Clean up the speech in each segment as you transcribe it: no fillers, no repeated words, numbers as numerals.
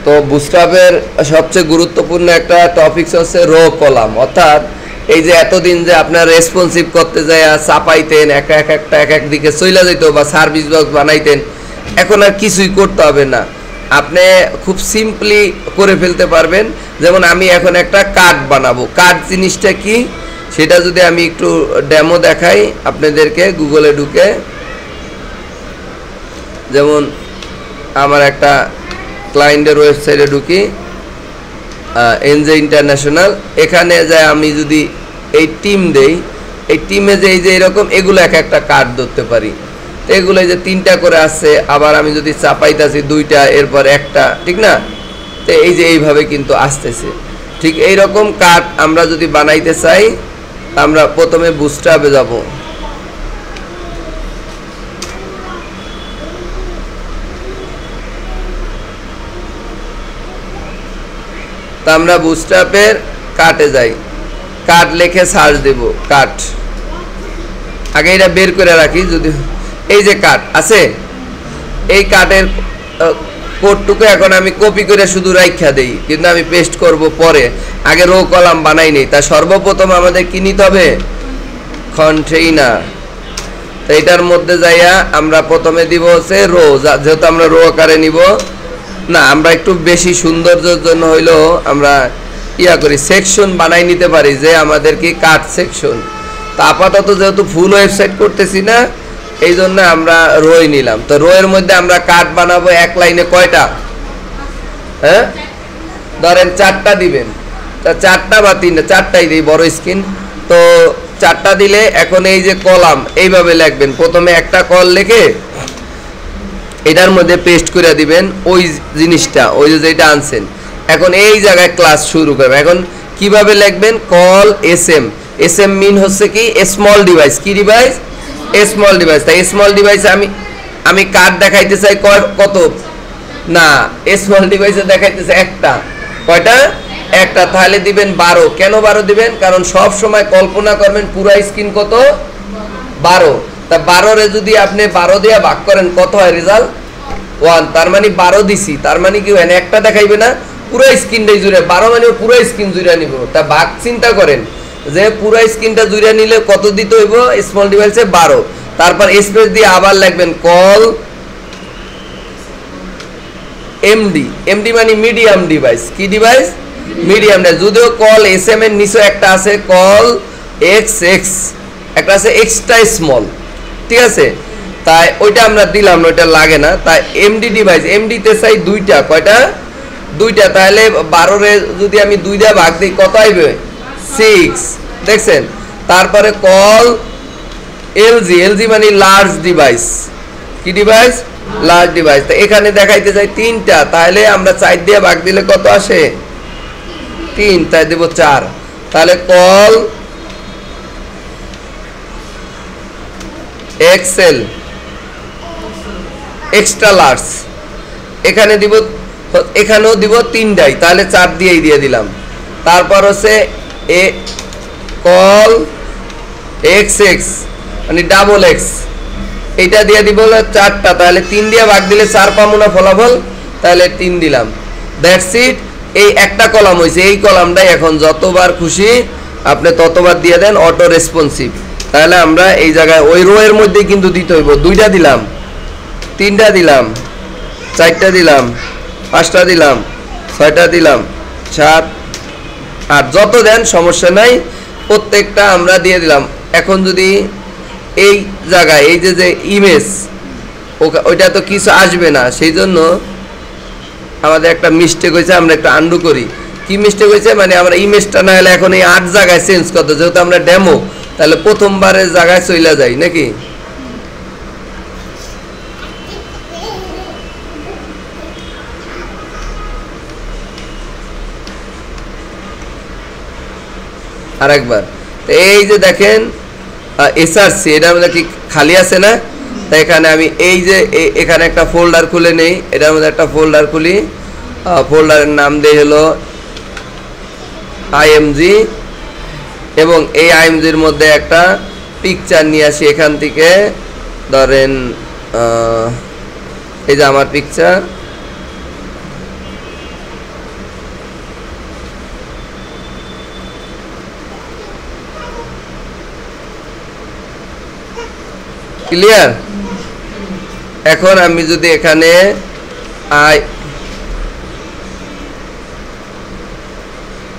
তো বুটস্ট্র্যাপের সবচেয়ে গুরুত্বপূর্ণ একটা টপিকস হচ্ছে রো কলাম, অর্থাৎ এই যে এতদিন যে আপনার রেসপন্সিভ করতে যায় চাপাইতেন, এক দিকে চইলা যেত বা সার্ভিস বক্স বানাইতেন, এখন আর কিছুই করতে হবে না, আপনি খুব সিম্পলি করে ফেলতে পারবেন। যেমন আমি এখন একটা কার্ড বানাবো, কার্ড জিনিসটা কি সেটা যদি আমি একটু ডেমো দেখাই আপনাদেরকে গুগলে ঢুকে। যেমন আমার একটা ক্লায়েন্টের ওয়েবসাইটে ঢুকি, এনজে ইন্টারন্যাশনাল, এখানে যায় আমি যদি এই টিম দেই, এই টিমে যে এই যে এরকম এগুলো একটা কার্ড ধরতে পারি। তো এগুলো যে 3টা করে আসছে, আবার আমি যদি চাপাইতেছি 2টা এরপর একটা, ঠিক না? তো এই যে এইভাবে কিন্তু আসতেছে। ঠিক এইরকম কার্ড আমরা যদি বানাইতে চাই, আমরা প্রথমে বুটস্ট্র্যাপে যাব। তা আমরা বুটস্ট্র্যাপের কার্টে যাই, কার্ট লিখে সার্চ দেব, কার্ট। আগে এটা বের করে রাখি, যদি এই যে কার্ট আছে, এই কার্টের কোডটুকু এখন আমি কপি করে শুধু রাইখা দেই, কিন্তু আমি পেস্ট করব পরে, আগে রো কলাম বানাই নেই। তা সর্বপ্রথম আমাদের কি নিতে হবে? কন্টেইনার। তো এটার মধ্যে যাইয়া আমরা প্রথমে দিব হচ্ছে রো, যেহেতু আমরা রো আকারে নিব না, আমরা একটু বেশি সৌন্দর্যের জন্য হইলো আমরা করি, সেকশন বানাই নিতে পারি, যে আমাদের কি কাট সেকশন। তা আপাতত যেহেতু ফুল ওয়েবসাইট করতেছি না, এই জন্য আমরা রোই নিলাম। তো রোয়ের মধ্যে আমরা কাট বানাবো এক লাইনে কয়টা? হ্যাঁ, ধরেন 4টা দিবেন, তা 4টা বা 3টা, 4টাই দিই বড় স্ক্রিন। তো 4টা দিলে এখন এই যে কলাম এইভাবে লিখবেন, প্রথমে একটা কল লিখে এটার মধ্যে পেস্ট করে দিবেন ওই জিনিসটা, ওই যেটা আনছেন। এখন এই জায়গায় ক্লাস শুরু করবেন। এখন কিভাবে লিখবেন? Call SM. এসএম মিন হচ্ছে কি? Small device. কি ডিভাইস? Small device. তাই স্মল ডিভাইসে আমি কার্ড দেখাইতে চাই কত না, স্মল ডিভাইসে দেখাইতে চাই একটা। কয়টা? একটা। তাহলে দিবেন 12। কেন 12 দিবেন? কারণ সব সময় কল্পনা করবেন পুরো স্ক্রিন কত? 12। তা 12 যদি আপনি 12 দিয়ে ভাগ করেন কত হয়? রেজাল্ট 1। তার মানে 12 দিছি, তার মানে কি হয়? একটা দেখাইবে না, পুরো স্ক্রিনটাই জুড়ে। 12 মানে পুরো স্ক্রিন জুড়ে নিব। তা ভাগ চিন্তা করেন যে পুরো স্ক্রিনটা জুড়ে নিলে কত দিতে হইব? স্মল ডিভাইসে 12। তারপর স্পেস দিয়ে আবার লিখবেন কল এমডি। এমডি মানে মিডিয়াম ডিভাইস। কি ডিভাইস? Medium device. যদিও কল এসএম এর নিচে একটা আছে কল এক্সএক্স, একটা আছে এক্সট্রা স্মল, ঠিক আছে? তাই ওইটা আমরা দিলাম না, ওইটা লাগে না। তাই এমডি ডিভাইস, এমডিতে চাই 2টা। কয়টা? 2টা। তাহলে 12 যদি আমি 2 দিয়ে ভাগ দিই কত আইবে? 6। দেখছেন? তারপরে কল এলজি। এলজি মানে লার্জ ডিভাইস। কি ডিভাইস? Large device. তো এখানে দেখাইতে চাই 3টা, তাহলে আমরা 4 দিয়ে ভাগ দিলে কত আসে? 3। তাই দেব 4। তাহলে কল এক্সেল এক্সট্রা লার্জ, এখানে দিব, এখানেও দিব 3টাই, তাহলে 4 দিয়েই দিয়ে দিলাম। তারপর হচ্ছে এ কল এক্সএক্স মানে ডাবল এক্স, এইটা দিয়ে দিব 4টা, তাহলে 3 দিয়ে ভাগ দিলে 4 পাবো না ফলাফল, তাহলে 3 দিলাম। That's it. এই একটা কলাম হয়েছে, এই কলামটাই এখন যতবার খুশি আপনি ততবার দিয়ে দেন, অটো রেসপন্সিভ। তাহলে আমরা এই জায়গায় ওই রো এর মধ্যে কিন্তু দিতে হইব। 2টা দিলাম, 3টা দিলাম, 4টা দিলাম, 5টা দিলাম, 6টা দিলাম, 7, 8, যত দেন সমস্যা নাই, প্রত্যেকটা আমরা দিয়ে দিলাম। এখন যদি এই জায়গায় এই যে ইমেজ, ওইটা তো কিছু আসবে না, সেই জন্য আমাদের একটা মিস্টেক হয়েছে, আমরা একটা আন্ডু করি। কি মিস্টেক হয়েছে? মানে আমরা ইমেজটা না হলে এখন এই 8 জায়গায় চেঞ্জ করতে, যেহেতু আমরা ডেমো, তাহলে প্রথমবারের জায়গায় চলে যাই নাকি? আরেকবার। এই যে দেখেন এসআরসি, এটার মধ্যে কি খালি আছে না? তাই এখানে আমি এই যে এখানে একটা ফোল্ডার খুলে নেই, এটার মধ্যে একটা ফোল্ডার খুলি, ফোল্ডারের নাম দিয়ে হলো আইএমজি, এবং এই আইএমজির মধ্যে একটা পিকচার নিয়ে আসি এখান থেকে। ধরেন এই যে আমার পিকচার, ক্লিয়ার? এখন আমি যদি এখানে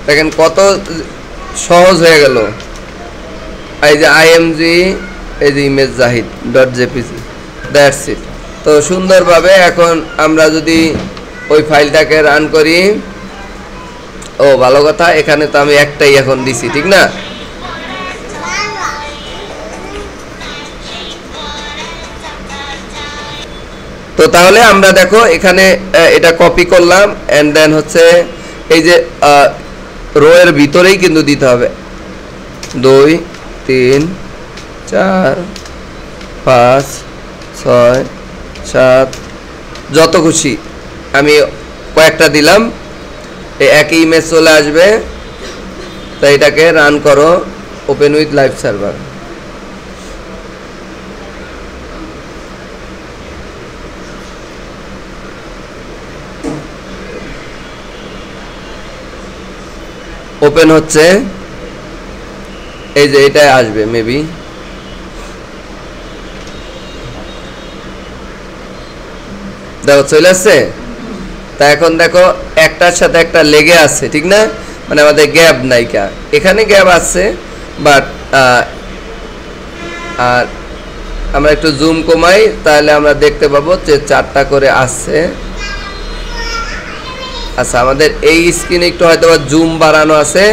দেখেন কত সহজ হয়ে গেল। এই যে img, এই যে image Zahid .jpg, that's it. তো সুন্দরভাবে এখন আমরা যদি ওই ফাইলটাকে রান করি, ও ভালো কথা, এখানে তো আমি একটাই এখন দিছি, ঠিক না? তো তাহলে আমরা দেখো এখানে এটা কপি করলাম, এন্ড দেন হচ্ছে এই যে রো এর ভিতরেই কিন্তু দিতে হবে 2 3 4 5 6 7 যত খুশি আমি কয়েকটা দিলাম, এই একই ইমেজ চলে আসবে। তাই এটাকে রান করো, open with live server. Open হচ্ছে, এই যে এটাই আসবে মেবি। দেখো চলে আসছে। তা এখন দেখো একটার সাথে একটা লেগে আছে, ঠিক না? মানে আমাদের গ্যাপ নাইকা, এখানে গ্যাপ আছে, বাট আর আমরা একটু জুম কমাই, তাহলে আমরা দেখতে পাবো যে 4টা করে আসছে। আচ্ছা, আমাদের এই স্ক্রিনে একটু হয়তো জুম বাড়ানো আছে।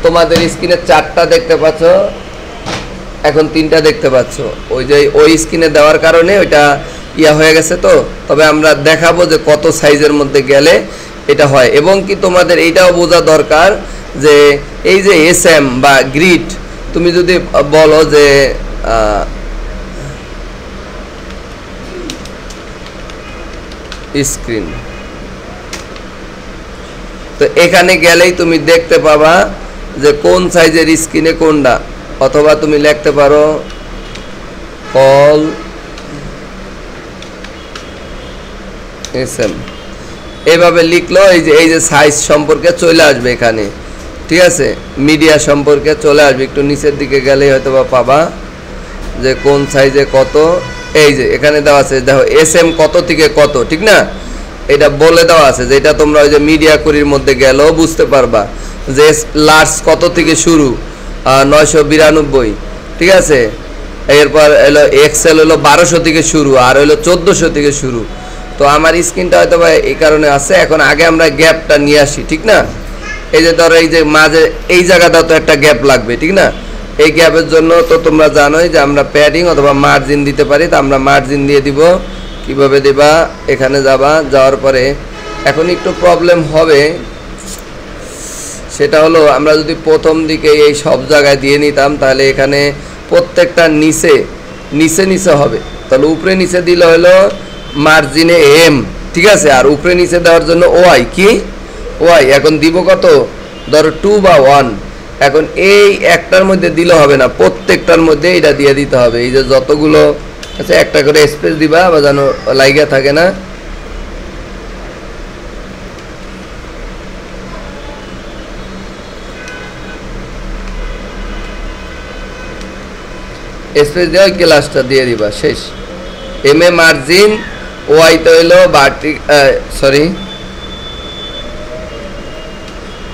তোমাদের স্ক্রিনে 4টা দেখতে পাচ্ছ, এখন 3টা দেখতে পাচ্ছ। ওই যে ওই স্ক্রিনে দেওয়ার কারণে ওইটা ইয়া হয়ে গেছে। তো তবে আমরা দেখাবো যে কত সাইজের মধ্যে গেলে এটা হয়। এবং কি তোমাদের এইটাও বোঝা দরকার যে এই যে এসএম বা গ্রিড, তুমি যদি বলো যে স্ক্রিন, তো এখানে গেলেই তুমি দেখতে পাবা যে কোন সাইজের স্ক্রিনে কোনটা। অথবা তুমি লিখতে পারো কল এসএম, এইভাবে লিখলো এই যে সাইজ সম্পর্কে চলে আসবে এখানে, ঠিক আছে? মিডিয়া সম্পর্কে চলে আসবে। একটু নিচের দিকে গেলেই হয়তো বা পাবা যে কোন সাইজে কত। এই যে এখানে দেওয়া আছে, দেখো এসএম কত থেকে কত, ঠিক না? এটা বলে দেওয়া আছে, যেটা তোমরা ওই যে মিডিয়া কুরির মধ্যে গেলেও বুঝতে পারবা যে লার্জ কত থেকে শুরু, 992, ঠিক আছে? এরপর এলো এক্সেল হলো 1200 থেকে শুরু, আর হলো 1400 থেকে শুরু। তো আমার স্ক্রিনটা হয়তো বা এই কারণে আছে। এখন আগে আমরা গ্যাপটা নিয়ে আসি, ঠিক না? এই যে ধরো এই যে মাঝে এই জায়গাটাও তো একটা গ্যাপ লাগবে, ঠিক না? এই গ্যাপের জন্য তো তোমরা জানোই যে আমরা প্যাডিং অথবা মার্জিন দিতে পারি। তো আমরা মার্জিন দিয়ে দিব। কিভাবে দেবা? এখানে যাবা, যাওয়ার পরে এখন একটু প্রবলেম হবে, সেটা হলো আমরা যদি প্রথম দিকে এই সব জায়গায় দিয়ে নিতাম, তাহলে এখানে প্রত্যেকটা নিচে নিচে নিচে হবে। তাহলে উপরে নিচে দিলে হলো মার্জিনে এম, ঠিক আছে? আর উপরে নিচে দেওয়ার জন্য ওয়াই, কি ওয়াই। এখন দিব কত? ধরো 2 বা 1। এখন এই একটার মধ্যে দিলে হবে না, প্রত্যেকটার মধ্যে এটা দিয়ে দিতে হবে। এই যে যতগুলো আছে একটা করে স্পেস দিবা, বা যেন লাইগা থাকে না। স্পেস দিয়ে ওই ক্লাসটা দিয়ে দিবা, শেষ। এম এ মার্জিন, ওয়াই তো হইলো সরি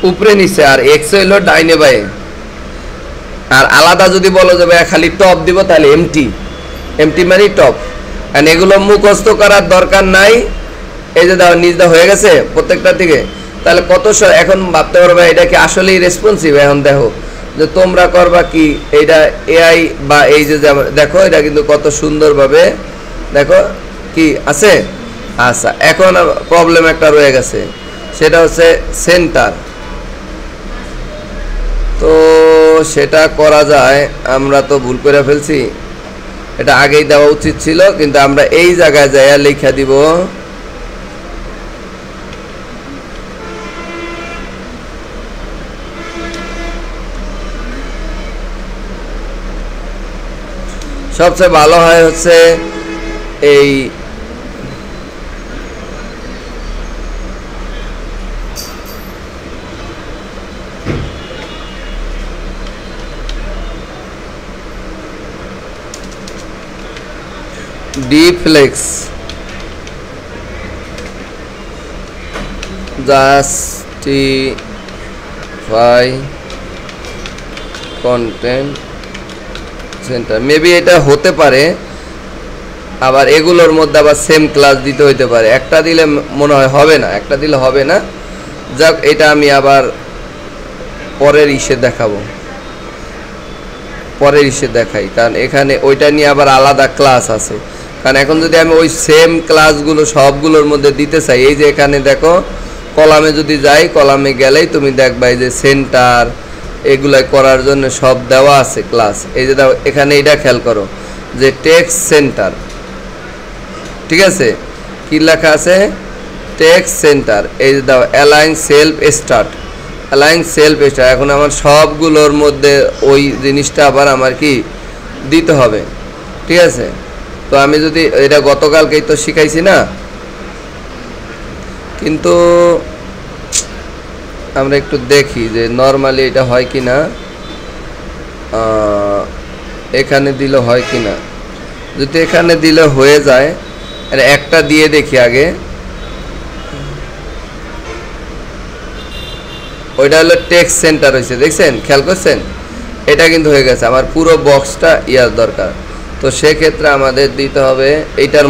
উপরে নিচে, আর এক্স হইলো ডাইনে বায়ে। আর আলাদা যদি বলো যাবে খালি টপ দিব, তাহলে এমটি, এমটি মানে টপ। আর এগুলো মুখস্থ করার দরকার নাই। এই যে দাও নিজ হয়ে গেছে প্রত্যেকটা থেকে। তাহলে কত এখন ভাবতে পারবে এটা কি আসলেই রেসপন্সিভ। এখন দেখো যে তোমরা করবা কি, এইটা এআই বা এই যে দেখো এটা কিন্তু কত সুন্দরভাবে দেখো কি আছে। আচ্ছা, এখন প্রবলেম একটা রয়ে গেছে, সেটা হচ্ছে সেন্টার। তো সেটা করা যায়, আমরা তো ভুল করে ফেলছি। এটা আগেই দেওয়া উচিত ছিল, কিন্তু আমরা এই জায়গায় যাইয়া লিখে দিব সবচেয়ে ভালো হয় হচ্ছে এই ডিফ্লেক্স জাস্টিফাই কন্টেন্ট সেন্টার মেবি এটা হতে পারে আবার এগুলোর মধ্যে আবার সেম ক্লাস দিতে হইতে পারে একটা দিলে মনে হয় হবে না একটা দিলে হবে না যাক এটা আমি আবার পরের ইসে দেখাবো পরের ইসে দেখাই কারণ এখানে ওইটা নিয়ে আবার আলাদা ক্লাস আছে কারণ এখন যদি আমি ওই সেম ক্লাসগুলো সবগুলোর মধ্যে দিতে চাই এই যে এখানে দেখো কলামে যদি যাই কলামে গেলেই তুমি দেখবা এই যে সেন্টার এগুলাই করার জন্য সব দেওয়া আছে ক্লাস এই যে দাও এখানে এটা খেয়াল করো যে টেক্সট সেন্টার ঠিক আছে কি লেখা আছে টেক্সট সেন্টার এই যে দাও align self start align self start এখন আমার সবগুলোর মধ্যে ওই জিনিসটা আবার আমার কি দিতে হবে ঠিক আছে তো আমি যদি এটা গতকালকেই তো শিখাইছি না কিন্তু আমরা একটু দেখি যে নরমালি এটা হয় কি না এখানে দিলে হয় কি না যদি এখানে দিলে হয়ে যায় আর একটা দিয়ে দেখি আগে ওইটা হলো টেক্সট সেন্টার হয়েছে দেখছেন খেয়াল করছেন এটা কিন্তু হয়ে গেছে আমার পুরো বক্সটা ইয়ার দরকার তো সেক্ষেত্রে আমাদের দিতে হবে এটার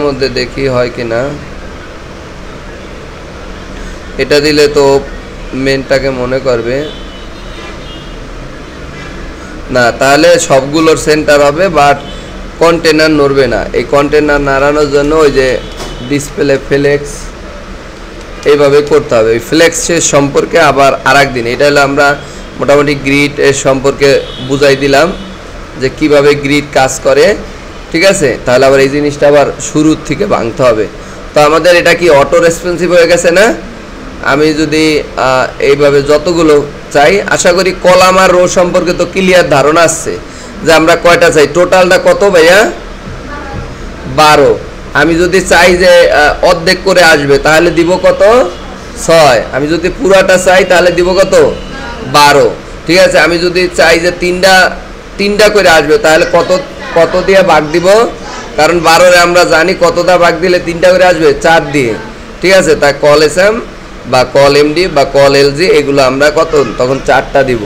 মধ্যে দেখি হয় কি না এটা দিলে তো মেনটাকে মনে করবে না তাহলে সবগুলোর সেন্টার হবে বাট কন্টেনার নড়বে না এই কন্টেনার নাড়ানোর জন্য ওই যে ডিসপ্লে ফ্লেক্স এইভাবে করতে হবে ওই ফ্লেক্সের সম্পর্কে আবার আরেকদিন এটা হলো আমরা মোটামুটি গ্রিড এর সম্পর্কে বুঝাই দিলাম যে কিভাবে গ্রিড কাজ করে ঠিক আছে তাহলে আবার এই জিনিসটা আবার শুরু থেকে ভাঙতে হবে তো আমাদের এটা কি অটো রেসপন্সিভ হয়ে গেছে না আমি যদি এইভাবে যতগুলো চাই আশা করি কলাম আর রো সম্পর্কে তো ক্লিয়ার ধারণা আসছে যে আমরা কয়টা চাই টোটালটা কত ভাইয়া 12 আমি যদি চাই যে অর্ধেক করে আসবে তাহলে দিব কত 6 আমি যদি পুরাটা চাই তাহলে দিব কত 12 ঠিক আছে আমি যদি চাই যে তিনটা করে আসবে তাহলে কত দিয়ে ভাগ দিব কারণ 12 এ আমরা জানি কতটা ভাগ দিলে 3টা করে আসবে 4 দিয়ে ঠিক আছে তা কল এসএম বা কল এমডি বা কল এলজি এগুলো আমরা কত তখন 4টা দিব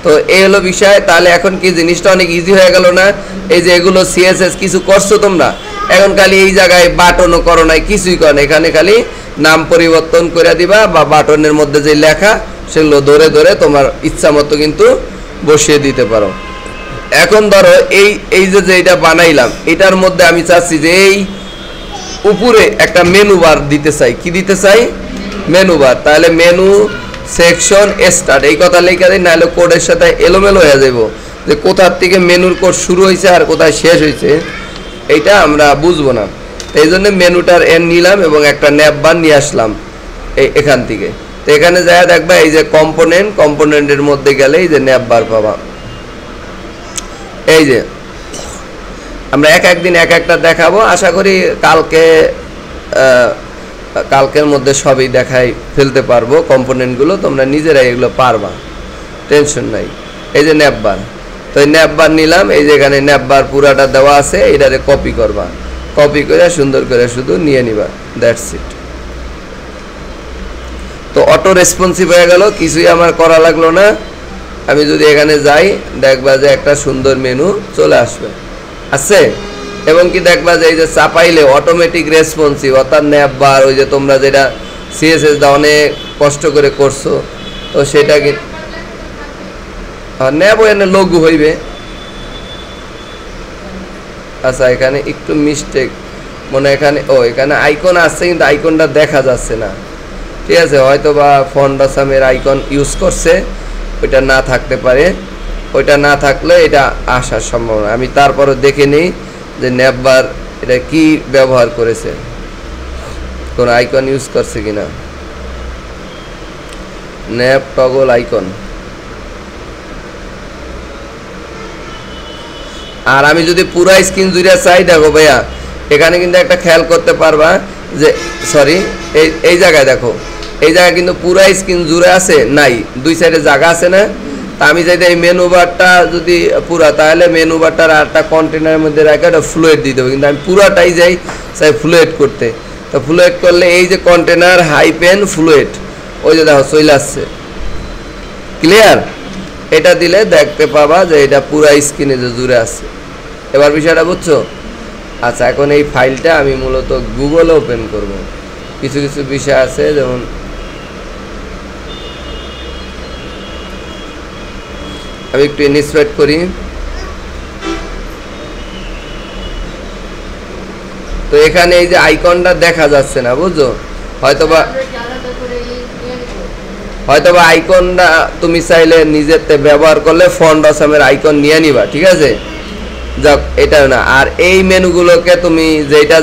তো এই হলো বিষয় তাহলে এখন কি জিনিসটা অনেক ইজি হয়ে গেল না এই যে এগুলো সিএসএস কিছু করছো তোমরা এখন খালি এই জায়গায় বাটনও করো নাই কিছুই করো না এখানে খালি নাম পরিবর্তন করে দিবা বা বাটনের মধ্যে যে লেখা সেগুলো ধরে ধরে তোমার ইচ্ছা মতো কিন্তু বসিয়ে দিতে পারো এখন ধরো এই যে এটা বানাইলাম এটার মধ্যে আমি চাচ্ছি যে এই উপরে একটা মেনু বার দিতে চাই কি দিতে চাই মেনু বার তাহলে মেনু সেকশন স্টার্ট এই কথা লেখা দিই নাহলে কোডের সাথে এলোমেলো হয়ে যাব যে কোথার থেকে মেনুর কোড শুরু হয়েছে আর কোথায় শেষ হয়েছে এইটা আমরা বুঝবো না এই জন্য মেনুটার এন নিলাম এবং একটা ন্যাপ বার নিয়ে আসলাম এখান থেকে তো এখানে যা দেখবা এই যে কম্পোনেন্টের মধ্যে গেলে এই যে ন্যাপ বার পাবা এই যে আমরা একদিন একটা দেখাবো আশা করি কালকের মধ্যে সবই দেখাই ফেলতে পারবো কম্পোনেন্টগুলো তোমরা নিজেরাই এগুলো পারবা টেনশন নাই এই যে ন্যাপ বার তো এই ন্যাপ বার নিলাম এই যে এখানে ন্যাপ বার পুরাটা দেওয়া আছে এটারে কপি করবা কপি করে সুন্দর করে শুধু নিয়ে নিবা দ্যাটস ইট তো অটো রেসপন্সিভ হয়ে গেল কিছুই আমার করা লাগলো না আমি যদি এখানে যাই দেখবা যে একটা সুন্দর মেনু চলে আসবে আছে এবং কি দেখবা যে এই যে চাপাইলে অটোমেটিক রেসপন্সিভ অর্থাৎ ন্যাপ বার ওই যে তোমরা যেটা সিএসএস দা অনেক কষ্ট করে করছো তো সেটা কি ন্যাপ এনে লঘু হইবে আচ্ছা এখানে একটু মিস্টেক মনে এখানে আইকন আসছে কিন্তু আইকনটা দেখা যাচ্ছে না ঠিক আছে হয়তো বা ফন্ট আসামের আইকন ইউজ করছে ওইটা না থাকতে পারে ওইটা না থাকলে এটা আসার সম্ভাবনা আমি তারপরও দেখে নিই যে ন্যাপ বার এটা কি ব্যবহার করেছে কোন আইকন ইউজ করছে কিনা ন্যাপ টগল আইকন আর আমি যদি পুরো স্ক্রিন জুড়ে চাই দেখো ভাইয়া এখানে কিন্তু একটা খেয়াল করতে পারবা যে সরি এই জায়গায় দেখো এই জায়গায় কিন্তু পুরো স্ক্রিন জুড়ে আছে নাই দুই সাইডে জায়গা আছে না তা আমি চাইতে এই মেনু বারটা যদি পুরা, তাহলে মেনু বারটার আটটা কন্টেনারের মধ্যে রাখা একটা ফ্লুয়েড দিয়ে দেবো, কিন্তু আমি পুরাটাই যাই চাই ফ্লুয়েড করতে। তো ফ্লুয়েড করলে এই যে কন্টেনার হাইপেন ফ্লুয়েড, ওই যে দেখো চলে আসছে, ক্লিয়ার? এটা দিলে দেখতে পাবা যে এটা পুরা স্ক্রিনে যে জুড়ে আছে। এবার বিষয়টা বুঝছো? আচ্ছা, এখন এই ফাইলটা আমি মূলত গুগলে ওপেন করব। কিছু কিছু বিষয় আছে, যেমন আমি একটু ইনস্পেক্ট করি। তো এখানে এই যে আইকনটা দেখা যাচ্ছে না, বুঝছো? হয়তোবা আইকনটা তুমি চাইলে নিজেতে ব্যবহার করলে ফন্ট অসামের আইকন নিয়ে নিবা, ঠিক আছে? যাক, এটা না। আর এই মেনুগুলোকে তুমি যেটা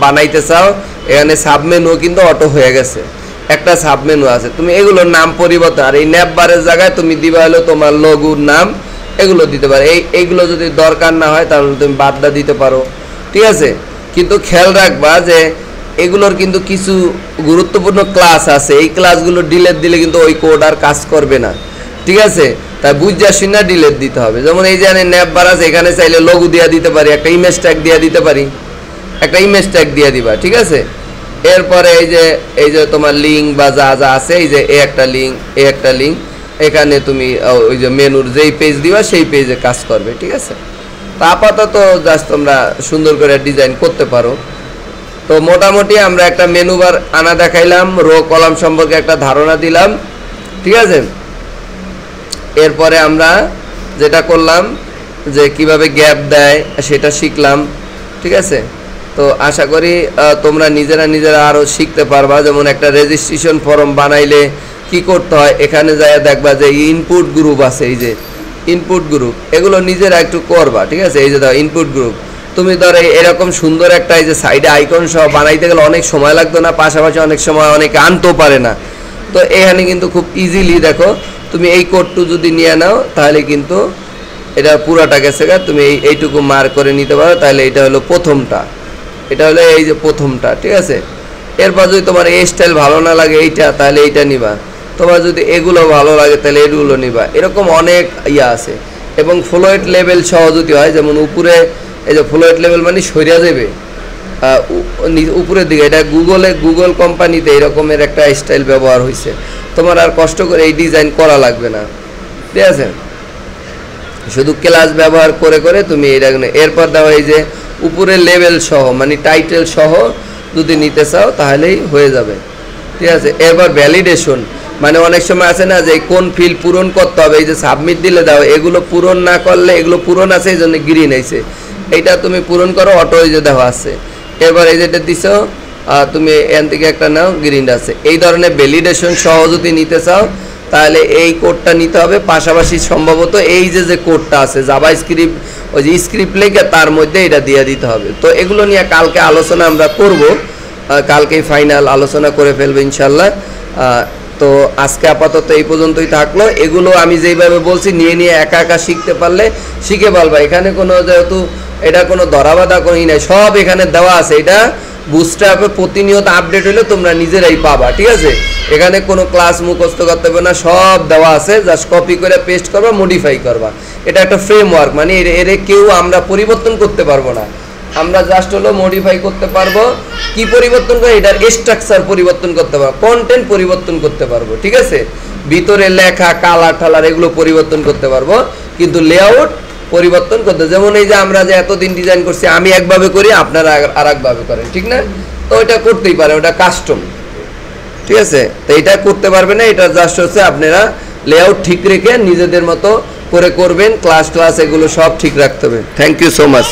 বানাইতে চাও, এখানে সাব মেনু কিন্তু অটো হয়ে গেছে, একটা সাব মেনু আছে, তুমি এগুলোর নাম পরিবর্তন, আর এই ন্যাপ বারের জায়গায় তুমি দিবা হলো তোমার লঘুর নাম, এগুলো দিতে পারো। এইগুলো যদি দরকার না হয় তাহলে তুমি বাদটা দিতে পারো, ঠিক আছে? কিন্তু খেয়াল রাখবা যে এগুলোর কিন্তু কিছু গুরুত্বপূর্ণ ক্লাস আছে, এই ক্লাসগুলো ডিলেট দিলে কিন্তু ওই কোড আর কাজ করবে না, ঠিক আছে? তাই বুঝা শুনে ডিলেট দিতে হবে। যেমন এই যে ন্যাপ বার আছে, এখানে চাইলে লঘু দিয়ে দিতে পারি, একটা ইমেজ ট্যাগ দিয়ে দিতে পারি, একটা ইমেজ ট্যাগ দিয়ে দিবা, ঠিক আছে? এরপরে এই যে তোমার লিঙ্ক বা যা যা আছে, এই যে একটা লিঙ্ক, এখানে তুমি ওই যে মেনুর যেই পেজ দিবা সেই পেজে কাজ করবে, ঠিক আছে? তো আপাতত জাস্ট তোমরা সুন্দর করে ডিজাইন করতে পারো। তো মোটামুটি আমরা একটা মেনু বার আনা দেখাইলাম, রো কলাম সম্পর্কে একটা ধারণা দিলাম, ঠিক আছে? এরপরে আমরা যেটা করলাম যে কিভাবে গ্যাপ দেয় সেটা শিখলাম, ঠিক আছে? তো আশা করি তোমরা নিজেরা আরও শিখতে পারবা। যেমন একটা রেজিস্ট্রেশন ফর্ম বানাইলে কি করতে হয়, এখানে যায় দেখবা যে ইনপুট গ্রুপ আছে, এই যে ইনপুট গ্রুপ, এগুলো নিজেরা একটু করবা, ঠিক আছে? এই যে দাও ইনপুট গ্রুপ, তুমি ধরো এরকম সুন্দর একটা এই যে সাইডে আইকন সহ বানাইতে গেলে অনেক সময় লাগতো না, পাশাপাশি অনেক সময় অনেকে আনতেও পারে না। তো এখানে কিন্তু খুব ইজিলি দেখো, তুমি এই কোডটু যদি নিয়ে নাও তাহলে কিন্তু এটা পুরাটা গেছে গা, তুমি এইটুকু মার্ক করে নিতে পারো, তাহলে এটা হলো প্রথমটা, এটা হলো এই যে প্রথমটা, ঠিক আছে? এরপর যদি তোমার এই স্টাইল ভালো না লাগে এইটা, তাহলে এইটা নিবা, তোমার যদি এগুলো ভালো লাগে তাহলে এগুলো নিবা, এরকম অনেক ইয়া আছে। এবং ফ্লোয়েট লেভেল সহ যদি হয়, যেমন উপরে এই যে ফ্লোয়েট লেভেল মানে সরিয়া যাবে উপরের দিকে, এটা গুগল কোম্পানিতে এরকমের একটা স্টাইল ব্যবহার হয়েছে, তোমার আর কষ্ট করে এই ডিজাইন করা লাগবে না, ঠিক আছে? শুধু ক্লাস ব্যবহার করে করে তুমি এটা। এরপর দেওয়া এই যে উপরে লেভেল সহ মানে টাইটেল সহ যদি নিতে চাও তাহলেই হয়ে যাবে, ঠিক আছে? এরপর ভ্যালিডেশন, মানে অনেক সময় আছে না যে কোন ফিল্ড পূরণ করতে হবে, এই যে সাবমিট দিলে দাও, এগুলো পূরণ না করলে, এগুলো পূরণ আছে এই জন্য গ্রিন আইছে, এইটা তুমি পূরণ করো, অটো এই যে দেওয়া আছে। এবার এই যেটা দিছো তুমি এখান থেকে একটা নাও, গ্রিন আছে। এই ধরনের ভ্যালিডেশন সহ যদি নিতে চাও তাহলে এই কোডটা নিতে হবে, পাশাপাশি সম্ভবত এই যে কোডটা আছে জাভা স্ক্রিপ্ট, ওই যে স্ক্রিপ্ট লিখে তার মধ্যে এটা দিয়ে দিতে হবে। তো এগুলো নিয়ে কালকে আলোচনা আমরা করব, কালকেই ফাইনাল আলোচনা করে ফেলবো ইনশাল্লাহ। তো আজকে আপাতত এই পর্যন্তই থাকলো। এগুলো আমি যেইভাবে বলছি নিয়ে একা একা শিখতে পারলে শিখে পারবা। এখানে কোনো যেহেতু এটা কোনো ধরাবাধা কোনোই নাই, সব এখানে দেওয়া আছে। এটা বুস্টআপে প্রতিনিয়ত আপডেট হলে তোমরা নিজেরাই পাবা, ঠিক আছে? এখানে কোনো ক্লাস মুখস্থ করতে হবে না, সব দেওয়া আছে, জাস্ট কপি করে পেস্ট করবা, মডিফাই করবা। এটা একটা ফ্রেমওয়ার্ক, মানে এর কেউ আমরা পরিবর্তন করতে পারবো না, আমরা জাস্ট হলো মডিফাই করতে পারবো। কি পরিবর্তন করে? এটার স্ট্রাকচার পরিবর্তন করতে পারবো, কন্টেন্ট পরিবর্তন করতে পারবো, ঠিক আছে? ভিতরে লেখা, কালার ঠালার এগুলো পরিবর্তন করতে পারবো, কিন্তু লেআউট পরিবর্তন করতে। যেমন এই যে আমরা যে এতদিন ডিজাইন করছি, আমি একভাবে করি, আপনারা আর একভাবে করেন, ঠিক না? তো এটা করতেই পারে, ওটা কাস্টম, ঠিক আছে? তো এটা করতে পারবে না, এটা জাস্ট হচ্ছে আপনারা লেআউট ঠিক রেখে নিজেদের মতো করে করবেন। ক্লাস এগুলো সব ঠিক রাখতে হবে। Thank you so much.